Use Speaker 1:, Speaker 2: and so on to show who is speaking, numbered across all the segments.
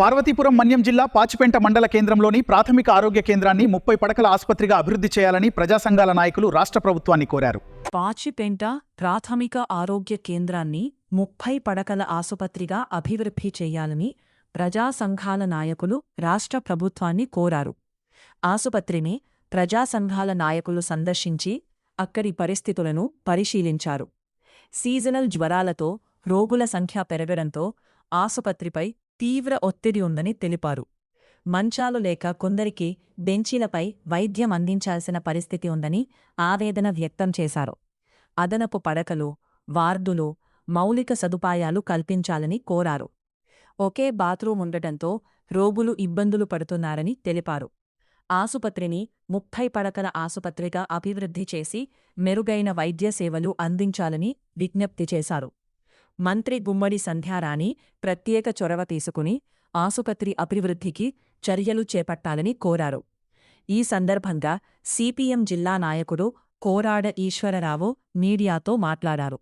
Speaker 1: పార్వతీపురం మన్యం జిల్లా పాచిపెంట మండల కేంద్రంలోని ప్రాథమిక ఆరోగ్య కేంద్రాన్ని 30 పడకల ఆసుపత్రిగా అభివృద్ధి చేయాలని ప్రజా సంఘాల నాయకులు రాష్ట్ర ప్రభుత్వాన్ని కోరారు.
Speaker 2: పాచిపెంట ప్రాథమిక ఆరోగ్య కేంద్రాన్ని 30 పడకల ఆసుపత్రిగా అభివృద్ధి చేయాలని ప్రజా సంఘాల నాయకులు రాష్ట్ర ప్రభుత్వాన్ని కోరారు. ఆసుపత్రిని ప్రజా సంఘాల నాయకులు సందర్శించి అక్కడి పరిస్థితులను పరిశీలించారు. సీజనల్ జ్వరాలతో రోగుల సంఖ్య పెరగడంతో ఆసుపత్రిపై తీవ్ర ఒత్తిడి ఉందని తెలిపారు. మంచాలు లేక కొందరికి బెంచీలపై వైద్యం అందించాల్సిన పరిస్థితి ఉందని ఆవేదన వ్యక్తం చేశారు. అదనపు పడకలు, వార్డులు, మౌలిక సదుపాయాలు కల్పించాలని కోరారు. ఒకే బాత్రూం ఉండటంతో రోగులు ఇబ్బందులు పడుతున్నారని తెలిపారు. ఆసుపత్రిని 30 పడకల ఆసుపత్రిగా అభివృద్ధి చేసి మెరుగైన వైద్య సేవలు అందించాలని విజ్ఞప్తి చేశారు. మంత్రి గుమ్మడి సంధ్యారాణి ప్రత్యేక చొరవ తీసుకుని ఆసుపత్రి అభివృద్ధికి చర్యలు చేపట్టాలని కోరారు. ఈ సందర్భంగా సిపిఎం జిల్లా నాయకుడు కోరాడ ఈశ్వరరావు మీడియాతో మాట్లాడారు.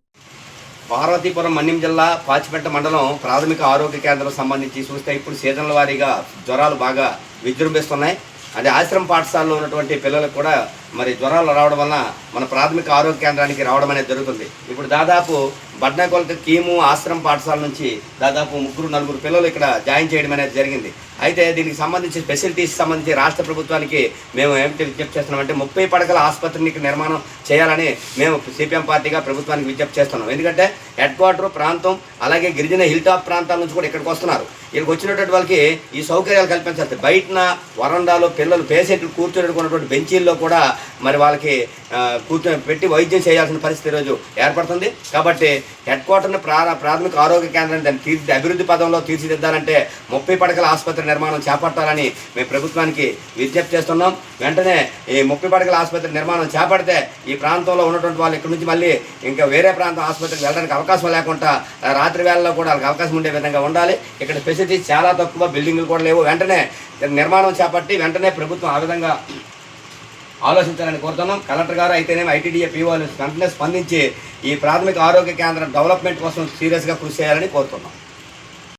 Speaker 3: పార్వతీపురం మన్యం జిల్లా పాచిపెంట మండలం ప్రాథమిక ఆరోగ్య కేంద్రం సంబంధించి చూస్తే ఇప్పుడు సీజన్ల వారీగా జ్వరాలు బాగా విజృంభిస్తున్నాయి. అదే ఆశ్రమ పాఠశాలలో ఉన్నటువంటి పిల్లలకు కూడా మరి జ్వరాలు రావడం వలన మన ప్రాథమిక ఆరోగ్య కేంద్రానికి రావడం అనేది జరుగుతుంది. ఇప్పుడు దాదాపు బడ్నాకొలత కీము ఆశ్రమ పాఠశాల నుంచి దాదాపు 3-4 పిల్లలు ఇక్కడ జాయిన్ చేయడం అనేది జరిగింది. అయితే దీనికి సంబంధించి ఫెసిలిటీస్ సంబంధించి రాష్ట్ర ప్రభుత్వానికి మేము ఏమిటి విజ్ఞప్తి చేస్తున్నామంటే 30 పడకల ఆసుపత్రిని నిర్మాణం చేయాలని మేము సిపిఎం పార్టీగా ప్రభుత్వానికి విజ్ఞప్తి చేస్తున్నాం. ఎందుకంటే హెడ్ క్వార్టర్ ప్రాంతం అలాగే గిరిజన హిల్ టాప్ ప్రాంతాల నుంచి కూడా ఇక్కడికి వస్తున్నారు. ఇక్కడికి వచ్చినటువంటి వాళ్ళకి ఈ సౌకర్యాలు కల్పించాలి. బయటన వరండాలో పిల్లలు పేషెంట్లు కూర్చోనుకున్నటువంటి బెంచీల్లో కూడా మరి వాళ్ళకి పెట్టి వైద్యం చేయాల్సిన పరిస్థితి ఈరోజు ఏర్పడుతుంది. కాబట్టి హెడ్ క్వార్టర్ని ప్రాథమిక ఆరోగ్య కేంద్రాన్ని దాన్ని అభివృద్ధి పదంలో తీర్చిదిద్దాలంటే 30 పడకల ఆసుపత్రి నిర్మాణం చేపట్టాలని మేము ప్రభుత్వానికి విజ్ఞప్తి చేస్తున్నాం. వెంటనే ఈ 30 పడకల ఆసుపత్రి నిర్మాణం చేపడితే ఈ ప్రాంతంలో ఉన్నటువంటి వాళ్ళు ఇక్కడ నుంచి మళ్ళీ ఇంకా వేరే ప్రాంతం ఆసుపత్రికి వెళ్ళడానికి అవకాశం లేకుండా రాత్రి వేళల్లో కూడా వాళ్ళకి అవకాశం ఉండే విధంగా ఉండాలి. ఇక్కడ ఫెసిలిటీస్ చాలా తక్కువ, బిల్డింగ్లు కూడా లేవు. వెంటనే నిర్మాణం చేపట్టి వెంటనే ప్రభుత్వం ఆ విధంగా ఆలోచించాలని కోరుతున్నాం. కలెక్టర్ గారు అయితేనేమి ఐటీడీఏ పీఓలు వెంటనే స్పందించి ఈ ప్రాథమిక ఆరోగ్య కేంద్రం డెవలప్మెంట్ కోసం సీరియస్గా కృషి చేయాలని కోరుతున్నాం.